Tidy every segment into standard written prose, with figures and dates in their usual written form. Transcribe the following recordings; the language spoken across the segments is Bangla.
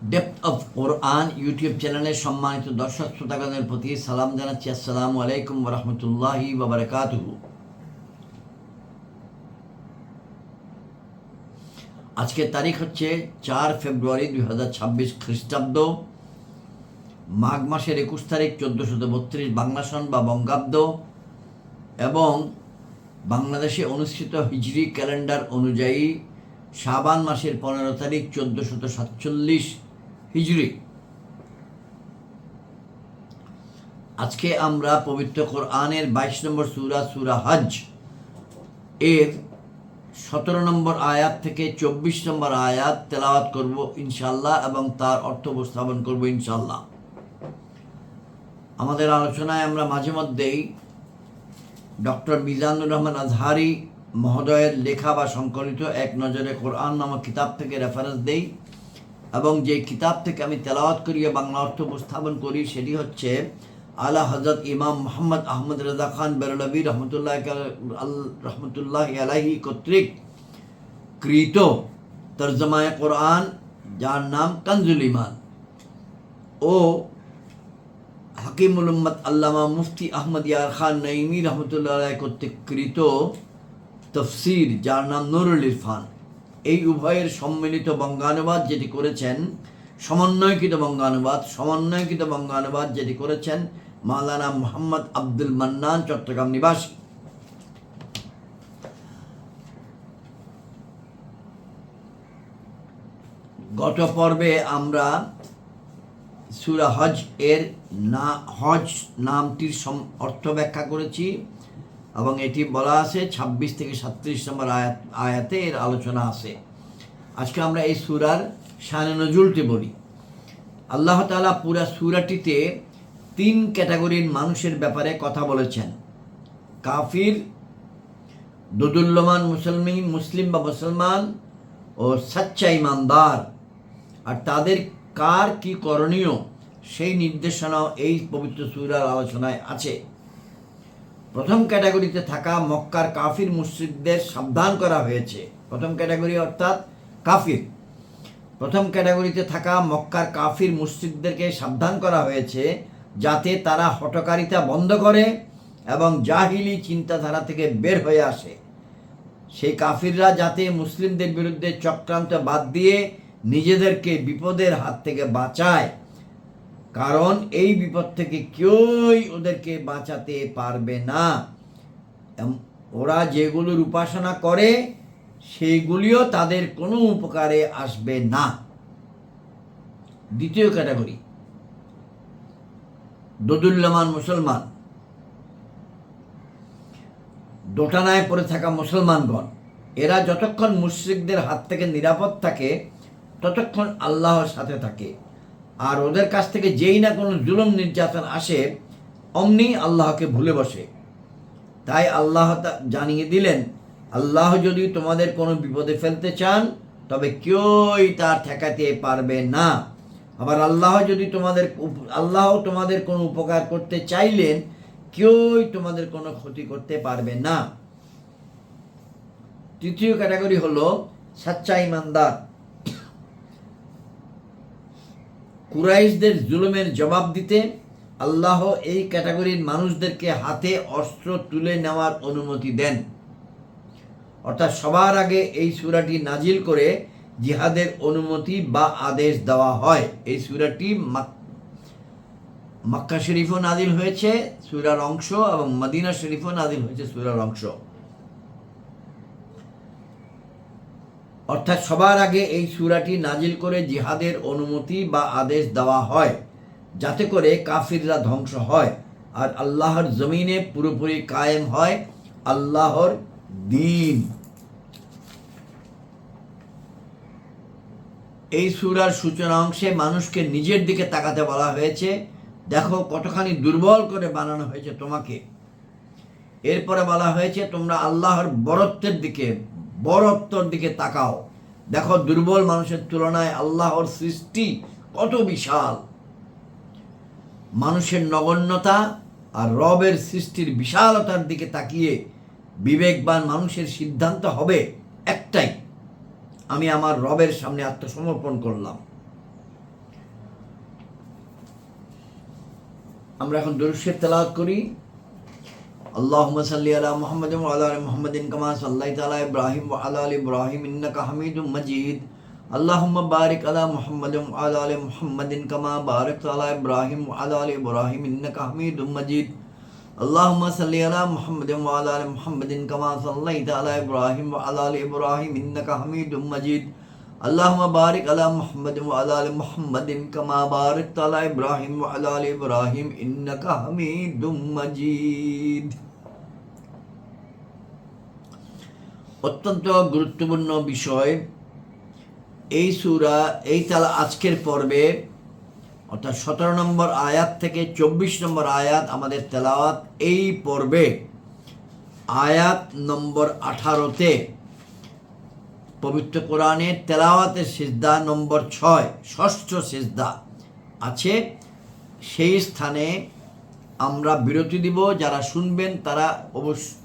ডেপথ অফ কোরআন ইউটিউব চ্যানেলের সম্মানিত দর্শক শ্রোতাগণের প্রতি সালাম জানাচ্ছি। আসসালামু আলাইকুম ওয়া রাহমাতুল্লাহি ওয়া বারাকাতুহু। আজকের তারিখ হচ্ছে 4 ফেব্রুয়ারি 2026 খ্রিস্টাব্দ, মাঘ মাসের 21 তারিখ 1432 বাংলা সন বা বঙ্গাব্দ, এবং বাংলাদেশে অনুষ্ঠিত হিজরি ক্যালেন্ডার অনুযায়ী শাবান মাসের 15 তারিখ 1447 হিজরি। আজকে আমরা পবিত্র কোরআনের 22 নম্বর সূরা হজ এর 17 নম্বর আয়াত থেকে 24 নম্বর আয়াত তেলাওয়াত করব ইনশাআল্লাহ, এবং তার অর্থ উপস্থাপন করব ইনশাআল্লাহ। আমাদের আলোচনায় আমরা মাঝে মধ্যেই ডক্টর মিজানুর রহমান আজহারি মহোদয়ের লেখা বা সংকলিত এক নজরে কোরআন নামক কিতাব থেকে রেফারেন্স দেই, এবং যে কিতাব থেকে আমি তেলাওয়াত করিয়ে বাংলা অর্থ উপস্থাপন করি সেটি হচ্ছে আলা হযরত ইমাম মোহাম্মদ আহমদ রেজা খান বেরলভী রহমতুল্লাহ আলাইহি কর্তৃক কৃত তর্জমায়ে কোরআন, যার নাম কানজুল ঈমান, ও হাকিমুল উম্মত আল্লামা মুফতি আহমদ ইয়ার খান নঈমী রহমতুল্লাহ আলাইহি কর্তৃক কৃত তফসির, যার নাম নুরুল ইরফান। এই উভয়ের সম্মিলিত বঙ্গানুবাদ যেটি করেছেন, সমন্বয়কৃত বঙ্গানুবাদ যেটি করেছেন মাওলানা মোহাম্মদ আব্দুল মান্নান, চট্টগ্রাম নিবাসী। গত পর্বে আমরা সূরা হজ এর হজ নামটির অর্থ ব্যাখ্যা করেছি, এবং এটি বলা আছে 26 থেকে 37 নম্বর আয়াতে এর আলোচনা আছে। আজকে আমরা এই সূরার শানে নজুলটি বলি। আল্লাহ তাআলা পুরা সূরাটিতে 3 ক্যাটাগরির মানুষের ব্যাপারে কথা বলেছেন: কাফির, দুদুল্যমান মুসলিম বা মুসলমান, ও সচ্চা ইমানদার। আর তাদের কার কি করণীয় সেই নির্দেশনাও এই পবিত্র সূরার আলোচনায় আছে। প্রথম ক্যাটাগরিতে থাকা মক্কার কাফির মুশরিকদের সাবধান করা হয়েছে। প্রথম ক্যাটাগরি অর্থাৎ কাফির। প্রথম ক্যাটাগরিতে থাকা মক্কার কাফির মুশরিকদেরকে সাবধান করা হয়েছে যাতে তারা হঠকারিতা বন্ধ করে এবং জাহিলি চিন্তাধারা থেকে বের হয়ে আসে। সেই কাফিররা যাতে মুসলিমদের বিরুদ্ধে চক্রান্ত বাদ দিয়ে নিজেদেরকে বিপদের হাত থেকে বাঁচায়, কারণ এই বিপদ থেকে কেউই ওদেরকে বাঁচাতে পারবে না। ওরা যেগুলোর উপাসনা করে সেইগুলিও তাদের কোনো উপকারে আসবে না। দ্বিতীয় ক্যাটাগরি দোদুল্যমান মুসলমান, দোটানায় পড়ে থাকা মুসলমানগণ। এরা যতক্ষণ মুশরিকদের হাত থেকে নিরাপদ থাকে ততক্ষণ আল্লাহর সাথে থাকে, আর ওদের কাছ থেকে যেই না কোনো জুলুম নির্যাতন আসে অমনি আল্লাহকে ভুলে বসে। তাই আল্লাহ জানিয়ে দিলেন, আল্লাহ যদি তোমাদের কোনো বিপদে ফেলতে চান তবে কেউই তা ঠেকাতে পারবে না। আবার আল্লাহ তোমাদের কোনো উপকার করতে চাইলেন কেউই তোমাদের কোনো ক্ষতি করতে পারবে না। তৃতীয় ক্যাটাগরি হলো সচ্চা ইমানদার। কুরাইশদের জুলুমের জবাব দিতে আল্লাহ এই ক্যাটাগরির মানুষদেরকে হাতে অস্ত্র তুলে নেওয়ার অনুমতি দেন। অর্থাৎ সবার আগে এই সূরাটি নাজিল করে জিহাদের অনুমতি বা আদেশ দেওয়া হয়। এই সূরাটি মক্কা শরীফও নাজিল হয়েছে সূরার অংশ, এবং মদিনা শরীফও নাজিল হয়েছে সূরার অংশ। অর্থাৎ সবার আগে এই সূরাটি নাজিল করে জিহাদের অনুমতি বা আদেশ দেওয়া হয় যাতে করে কাফিররা ধ্বংস হয় আর আল্লাহর জমিনে পুরোপুরি কায়েম হয় আল্লাহর দ্বীন। এই সূরার সূচনা অংশে মানুষকে নিজের দিকে তাকাতে বলা হয়েছে। দেখো কতখানি দুর্বল করে বানানো হয়েছে তোমাকে। এরপরে বলা হয়েছে তোমরা আল্লাহর বড়ত্বর দিকে তাকাও। দেখো দুর্বল মানুষের তুলনায় আল্লাহর সৃষ্টি কত বিশাল। মানুষের নগণ্যতা আর রবের সৃষ্টির বিশালতার দিকে তাকিয়ে বিবেকবান মানুষের সিদ্ধান্ত হবে একটাই, আমি আমার রবের সামনে আত্মসমর্পণ করলাম। আমরা এখন দুরূদ শরীফ তেলাওয়াত করি। আল্লাহুম্মা সাল্লি আলা মুহাম্মাদিন ওয়া আলা আলি মুহাম্মাদিন কামা সাল্লাইতা আলা ইব্রাহিম ওয়া আলা আলি ইব্রাহিম ইন্নাকা হামিদুম মাজিদ। আল্লাহুম্মা বারিক আলা মুহাম্মাদিন ওয়া আলা আলি মুহাম্মাদিন কামা বারাকতা আলা ইব্রাহিম ওয়া আলা আলি ইব্রাহিম ইন্নাকা হামিদুম মাজিদ। আল্লাহুম্মা সাল্লি আলা মুহাম্মাদিন ওয়া আলা আলি মুহাম্মাদিন কামা সাল্লাইতা আলা ইব্রাহিম ওয়া আলা আলি ইব্রাহিম ইন্নাকা হামিদুম মাজিদ। আল্লাহুম্মা বারিক আলা মুহাম্মাদিন ওয়া আলা আলি মুহাম্মাদিন কামা বারাকতা আলা ইব্রাহিম ওয়া আলা আলি ইব্রাহিম ইন্নাকা হামিদুম মাজিদ। অত্যন্ত গুরুত্বপূর্ণ বিষয় এই সূরা, এই আজকের পর্বে অর্থাৎ 17 নম্বর আয়াত থেকে 24 নম্বর আয়াত আমাদের তেলাওয়াত। এই পর্বে আয়াত নম্বর 18-তে পবিত্র কোরআনের তেলাওয়াতের সিজদা নম্বর 6, ষষ্ঠ সিজদা আছে। সেই স্থানে আমরা বিরতি দিব। যারা শুনবেন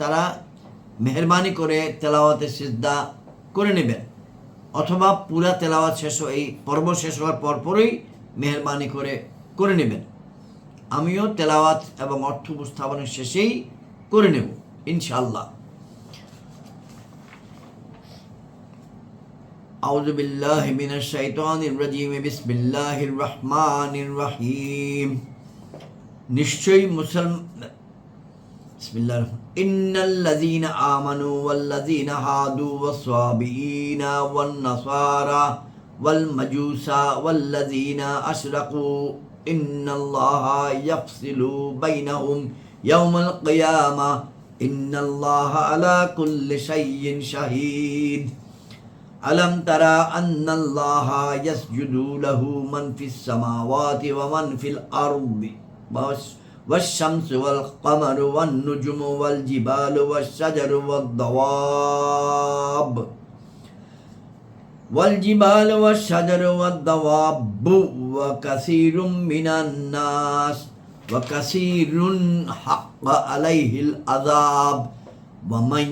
তারা মেহরবানি করে তেলাওয়াতের সিজদা করে নেবেন, অথবা পুরা তেলাওয়াত এই পর্ব শেষ হওয়ার পরপরই মেহরবানি করে নেবেন। আমিও তেলাওয়াত এবং অর্থ উপস্থাপনের শেষেই করে নেব ইনশাআল্লাহ। আউযু বিল্লাহি মিনাশ শাইতানির রাজিম। বিসমিল্লাহির রহমানির রহিম। নিশ্চয়ই বিসমিল্লাহির ইন্নাল্লাযীনা আমানু ওয়াল্লাযীনা হাদু ওয়াস-সাবিঈনা ওয়ান-নাসারা ওয়াল-মাজুসা ওয়াল্লাযীনা আশরাকু ইন্নাল্লাহা ইয়াফসিলু বাইনাহুম ইয়াওমাল কিয়ামাহ ইন্নাল্লাহা আলা কুল্লি শাইইন শাহীদ। আলম তারা আন্নাল্লাহা ইয়াসজুদু লাহু মান ফিস সামাওয়াতি ওয়া মান ফিল আরদি والشمس والقمر والنجم والجبال والشجر والدواب وكثير من الناس وكثير حق عليه العذاب ومن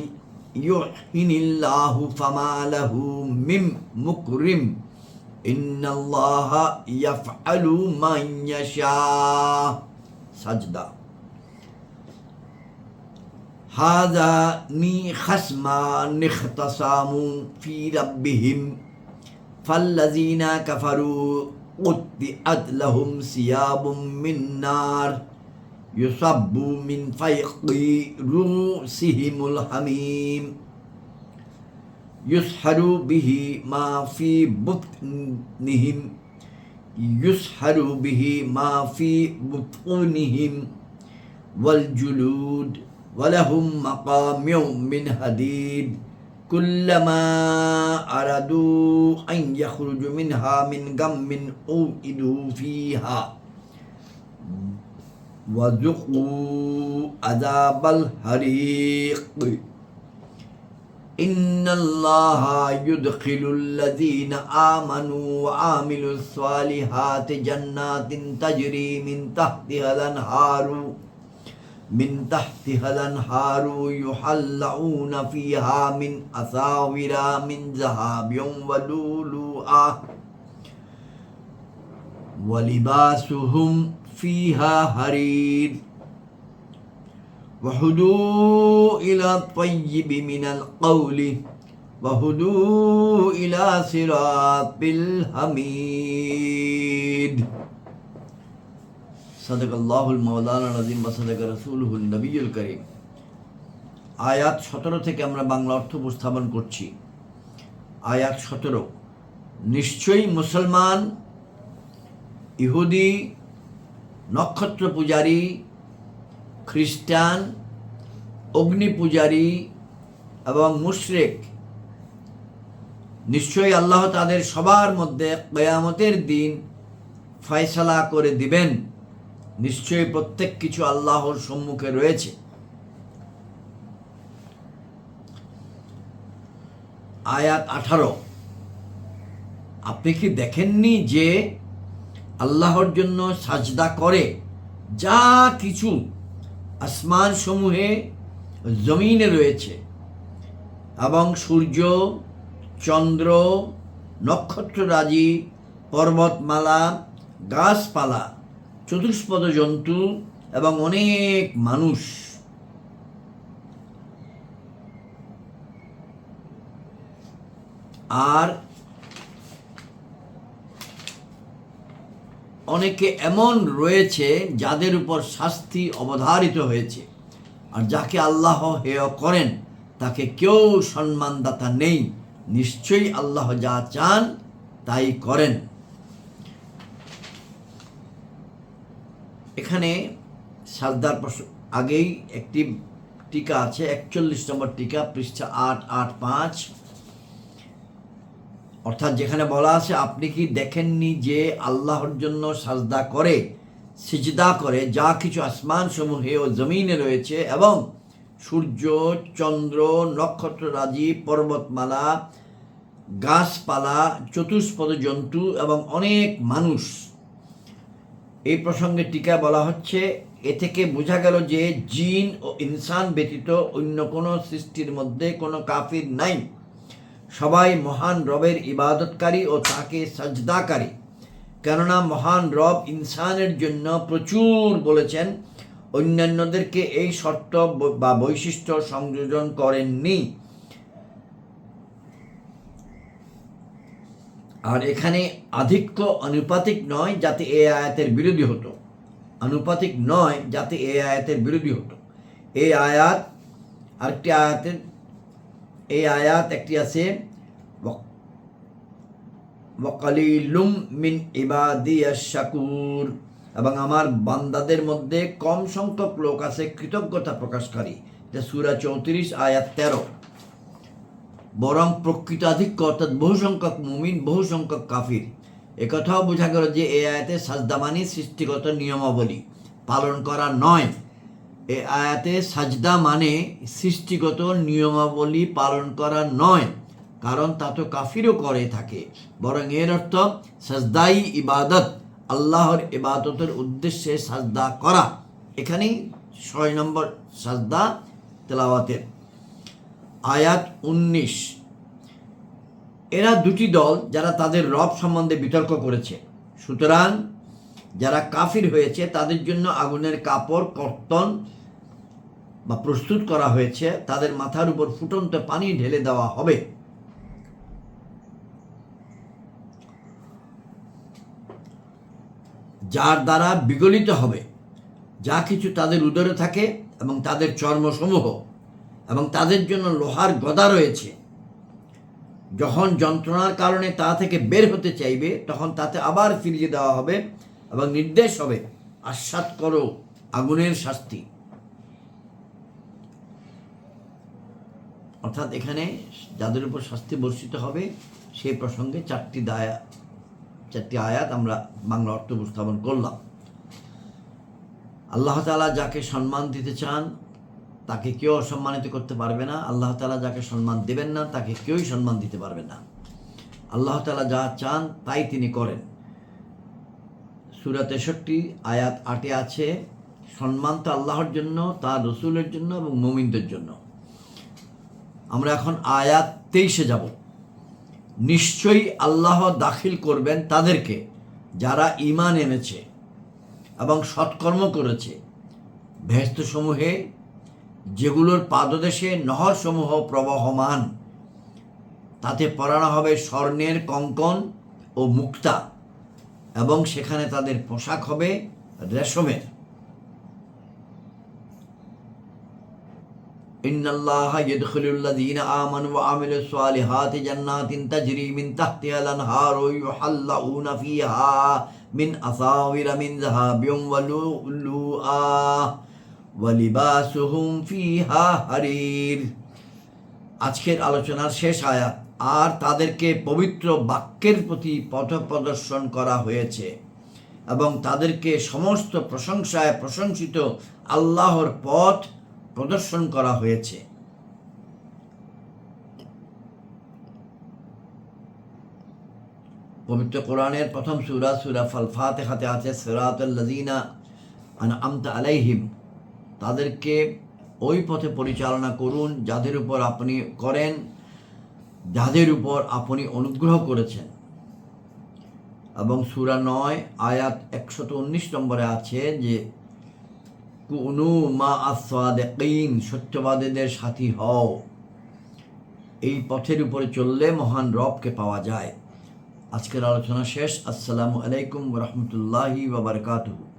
يحن الله فما له من مكرم إن الله يفعل ما يشاء। সাজদা। হাযানি খাসমান ইখতাসামু ফি রাব্বিহিম ফাল্লাযীনা কাফারু কুত্তিআত লাহুম সিয়াবুম মিন নার ইউসাব্বু মিন ফায়কি রুসিহিমুল হামীম ইউসহারু বিহি মা ফি বুতনিহিম والجلود ولهم مقامع من حديد كلما أرادوا أن يخرجوا منها من غم أوعدوا فيها وذوقوا عذاب الحريق ইন্নাল্লাহা ইউদখিলুল্লাযীনা আমানু ওয়া আমিলুস সালিহাতি জান্নাতিন তাজরি মিন তাহতিহাল আনহারু ইউহাল্লাউনা ফিহা মিন আসাওিরা মিন যাহাবিন ওয়া লুলুআ ওয়া লিবাসুহুম ফিহা হারির وهدوا إلى الطيب من القول وهدوا إلى صراط الحميد صدق الله المولانا العظيم وصدق رسوله النبي الكريم। আয়াত 17 থেকে আমরা বাংলা অর্থ উপস্থাপন করছি। আয়াত 17। নিশ্চয়ই মুসলমান, ইহুদি, নক্ষত্র পূজারী, খ্রিস্টান, অগ্নি পূজারী এবং মুশরিক, নিশ্চয়ই আল্লাহ তাদের সবার মধ্যে কিয়ামতের দিন ফয়সালা করে দিবেন। নিশ্চয়ই প্রত্যেক কিছু আল্লাহর সম্মুখে রয়েছে। আয়াত 18। আপনি কি দেখেননি যে আল্লাহর জন্য সাজদা করে যা কিছু আসমান সমূহে জমিনে রয়েছে, এবং সূর্য, চন্দ্র, নক্ষত্ররাজি, পর্বতমালা, গাছপালা চতুষ্পদ জন্তু এবং অনেক মানুষ। আর অনেকে এমন রয়েছে যাদের উপর শাস্তি অবধারিত হয়েছে, আর যাকে আল্লাহ হেয় করেন তাকে কেউ সম্মানদাতা নেই। নিশ্চয়ই আল্লাহ যা চান তাই করেন। এখানে সাজদার আগেই একটি টিকা আছে, 41 নম্বর টিকা, পৃষ্ঠা 885। অর্থাৎ যেখানে বলা আছে, আপনি কি দেখেননি যে আল্লাহর জন্য সাজদা করে, সিজদা করে যা কিছু আসমান সমূহে ও জমিনে রয়েছে, এবং সূর্য, চন্দ্র, নক্ষত্ররাজি, পর্বতমালা, গাছপালা, চতুষ্পদ জন্তু এবং অনেক মানুষ। এই প্রসঙ্গে টিকা বলা হচ্ছে, এ থেকে বোঝা গেল যে জিন ও ইনসান ব্যতীত অন্য কোনো সৃষ্টির মধ্যে কোনো কাফির নাই। সবাই মহান রবের ইবাদতকারী ও তাকে সাজদাকারী। কেননা মহান রব ইনসানের জন্য প্রচুর বলেছেন, অন্যান্যদেরকে এই শর্ত বা বৈশিষ্ট্য সংযোজন করেননি। আর এখানে আধিক্য আনুপাতিক নয় যাতে এই আয়াতের বিরোধী হতো, আনুপাতিক নয় যাতে এই আয়াতের বিরোধী হতো। এই আয়াত আরেকটি আয়াতের, এই আয়াত একটি আছে, ওয়াকালিলুম মিন ইবাদিয়াশ শাকুর, এবং আমার বান্দাদের মধ্যে কম সংখ্যক লোক আছে কৃতজ্ঞতা প্রকাশকারী। এটা সূরা 34 আয়াত 13। বরং প্রকৃত আধিক্য অর্থাৎ বহু সংখ্যক মুমিন, বহু সংখ্যক কাফির। একথাও বোঝা গেল যে এই আয়াতে সাজদা মানে সৃষ্টিগত নিয়মাবলী পালন করা নয়। এই আয়াতে সাজদা মানে সৃষ্টিগত নিয়মাবলী পালন করা নয়, কারণ তা তো কাফিরও করে থাকে। বরং এর অর্থ সাজদাই ইবাদত, আল্লাহর ইবাদতের উদ্দেশ্যে সাজদা করা। এখানেই 6 নম্বর সাজদা তেলাওয়াতের। আয়াত 19। এরা দুটি দল যারা তাদের রব সম্বন্ধে বিতর্ক করেছে। সুতরাং যারা কাফির হয়েছে তাদের জন্য আগুনের কাপড় কর্তন বা প্রস্তুত করা হয়েছে, তাদের মাথার উপর ফুটন্ত পানি ঢেলে দেওয়া হবে। যার দ্বারা বিগলিত হবে যা কিছু তাদের উদরে থাকে এবং তাদের চর্মসমূহ, এবং তাদের জন্য লোহার গদা রয়েছে। যখন যন্ত্রণার কারণে তা থেকে বের হতে চাইবে তখন তাতে আবার ফিরিয়ে দেওয়া হবে এবং নির্দেশ হবে, আস্বাদ করো আগুনের শাস্তি। অর্থাৎ এখানে যাদের উপর শাস্তি বর্ষিত হবে সেই প্রসঙ্গে 4টি আয়াত আমরা বাংলা অর্থ উপস্থাপন করলাম। আল্লাহ তাআলা যাকে সম্মান দিতে চান তাকে কেউ অসম্মানিত করতে পারবে না। আল্লাহ তাআলা যাকে সম্মান দেবেন না তাকে কেউই সম্মান দিতে পারবে না। আল্লাহ তাআলা যা চান তাই তিনি করেন। সূরা 63 আয়াত 8 আছে, সম্মান তো আল্লাহর জন্য, তার রসুলের জন্য এবং মুমিনদের জন্য। আমরা এখন আয়াত 23 যাব। নিশ্চয়ই আল্লাহ দাখিল করবেন তাদেরকে যারা ঈমান এনেছে এবং সৎকর্ম করেছে বেহেশতসমূহে, যেগুলোর পাদদেশে নহরসমূহ প্রবহমান। তাতে পরানো হবে স্বর্ণের কঙ্কন ও মুক্তা, এবং সেখানে তাদের পোশাক হবে রেশমের। ইন্নাল্লাহা ইয়াদখিলুল্লাযীনা আমানু ওয়া আমিলুস সালিহাতি জান্নাতিন তাজরি মিন তাহতিহাল আনহারু ইউহাল্লাউনা ফীহা মিন আসাওয়িরা মিন যাহাবিন ওয়া লুলুআ ওয়া লিবাসুহুম ফীহা হারির। আজকের আলোচনার শেষ আয়াত। আর তাদেরকে পবিত্র বাক্যের প্রতি পথ প্রদর্শন করা হয়েছে এবং তাদেরকে সমস্ত প্রশংসায় প্রশংসিত আল্লাহর পথ প্রদর্শন করা হয়েছে। পবিত্র কোরআনের প্রথম সূরা ফাতিহাতে আছে, সিরাতাল লাযীনা আনআমতা আলাইহিম, তাদেরকে ওই পথে পরিচালনা করুন যাদের উপর আপনি অনুগ্রহ করেছেন। এবং সূরা 9 আয়াত 119 নম্বরে আছে যে কুনু মা আস-সাদিকিন, সত্যবাদীদের সাথী হও। এই পথের উপরে চললে মহান রবকে পাওয়া যায়। আজকের আলোচনা শেষ। আসসালামু আলাইকুম ওয়া রাহমাতুল্লাহি ওয়া বারাকাতুহু।